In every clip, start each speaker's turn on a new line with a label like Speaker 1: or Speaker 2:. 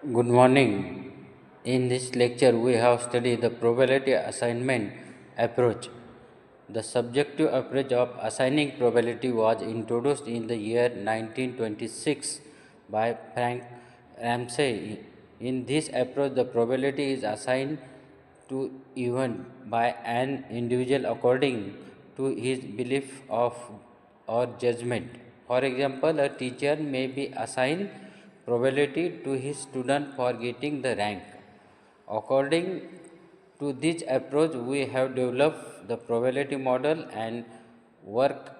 Speaker 1: Good morning. In this lecture, we have studied the probability assignment approach. The subjective approach of assigning probability was introduced in the year 1926 by Frank Ramsey. In this approach, the probability is assigned to event by an individual according to his belief of or judgment. For example, a teacher may be assigned probability to his student for getting the rank. According to this approach, we have developed the probability model and work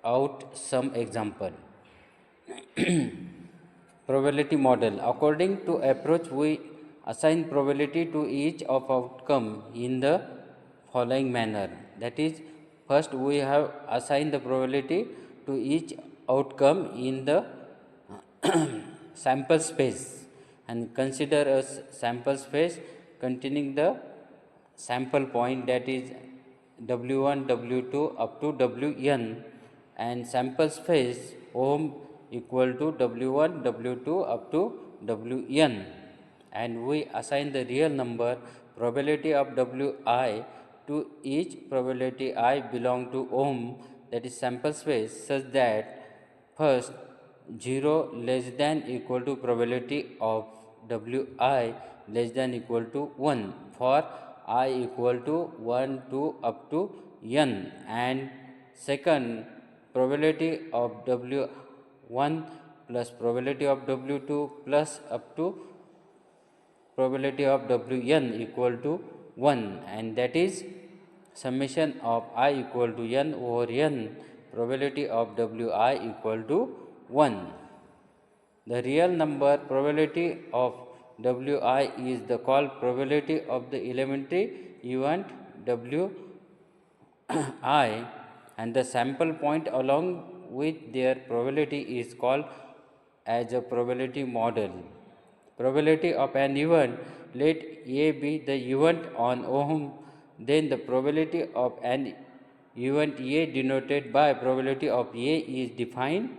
Speaker 1: out some example. Probability model. According to approach, we assign probability to each of outcome in the following manner. That is, first we have assigned the probability to each outcome in the sample space, and consider a sample space containing the sample point, that is W1, W2 up to Wn, and sample space ohm equal to W1, W2 up to Wn, and we assign the real number probability of Wi to each probability I belong to ohm, that is sample space, such that first 0 less than equal to probability of Wi less than equal to 1 for I equal to 1 to up to n, and second probability of W1 plus probability of W2 plus up to probability of Wn equal to 1, and that is summation of I equal to n over n probability of Wi equal to 1. The real number probability of Wi is the called probability of the elementary event Wi and the sample point along with their probability is called as a probability model. Probability of an event, let A be the event on ohm, then the probability of an event A denoted by probability of A is defined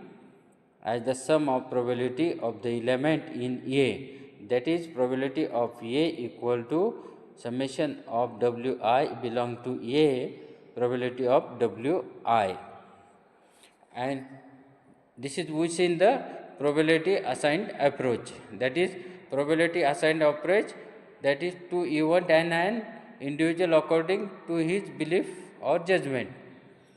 Speaker 1: as the sum of probability of the element in A, that is probability of A equal to summation of Wi belong to A probability of Wi, and this is within the probability assigned approach. That is probability assigned approach, that is to event and an individual according to his belief or judgment.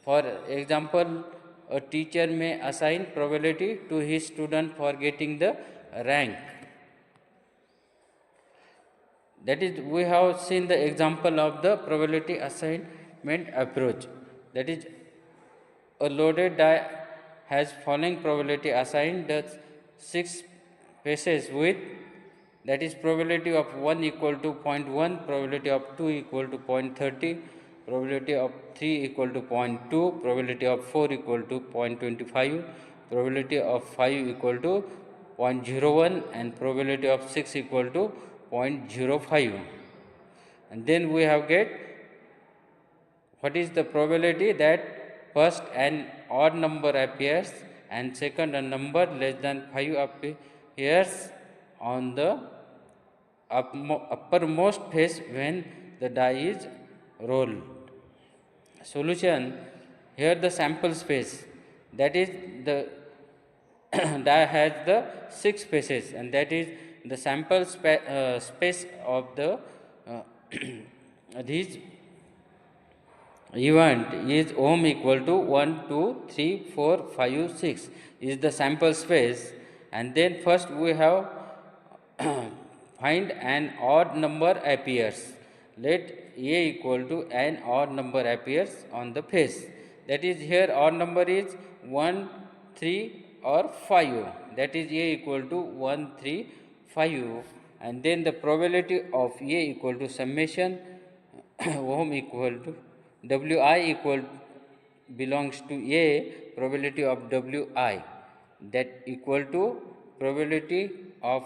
Speaker 1: For example, a teacher may assign probability to his student for getting the rank. That is, we have seen the example of the probability assignment approach. That is, a loaded die has following probability assigned the 6 faces with, that is probability of 1 equal to 0.1, probability of 2 equal to 0.30, probability of 3 equal to 0.2, probability of 4 equal to 0.25, probability of 5 equal to 0.01, and probability of 6 equal to 0.05. And then we have get what is the probability that first an odd number appears and second a number less than 5 appears on the uppermost face when the die is rolled. Solution: here the sample space, that is the die has the 6 faces, and that is the sample space of the these event is ohm equal to 1 2 3 4 5 6 is the sample space, and then first we have find an odd number appears, let A equal to an odd number appears on the face, that is here odd number is 1 3 or 5, that is A equal to 1 3 5, and then the probability of A equal to summation ohm equal to Wi equal belongs to A probability of Wi, that equal to probability of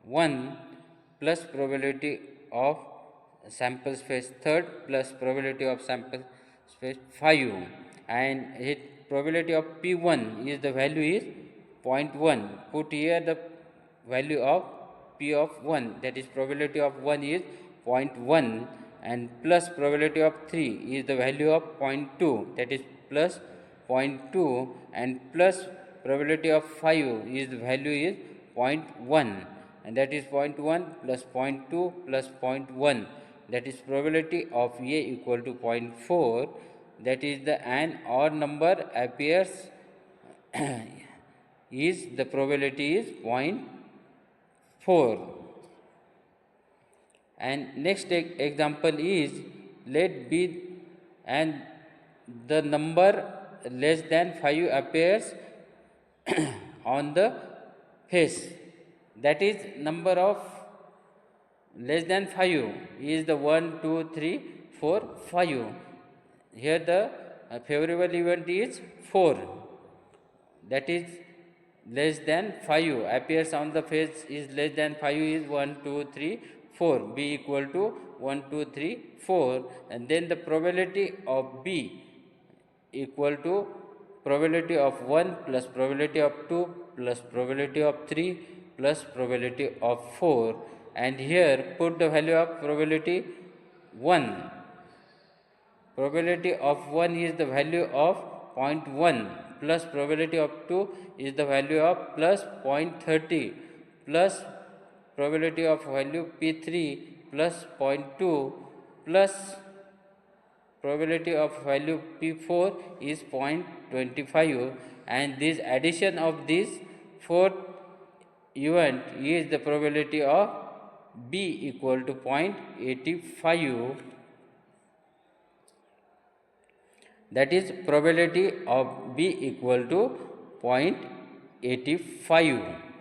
Speaker 1: 1 plus probability of sample space third plus probability of sample space 5, and it probability of P1 is the value is 0.1, put here the value of P of 1, that is probability of 1 is 0.1, and plus probability of 3 is the value of 0.2, that is plus 0.2, and plus probability of 5 is the value is 0.1, and that is 0.1 plus 0.2 plus 0.1, that is probability of A equal to 0.4, that is the an odd number appears is the probability is 0.4. And next example is, let b and the number less than 5 appears on the face, that is number of less than 5 is the 1 2 3 4 5. Here the favorable event is 4, that is less than 5 appears on the face is less than 5 is 1 2 3 4, b equal to 1 2 3 4, and then the probability of b equal to probability of 1 plus probability of 2 plus probability of 3 plus probability of 4, and here put the value of probability 1. Probability of 1 is the value of 0.1 plus probability of 2 is the value of plus 0.30 plus probability of value P3 plus 0.2 plus probability of value P4 is 0.25, and this addition of this fourth event is the probability of B equal to 0.85, that is probability of B equal to 0.85.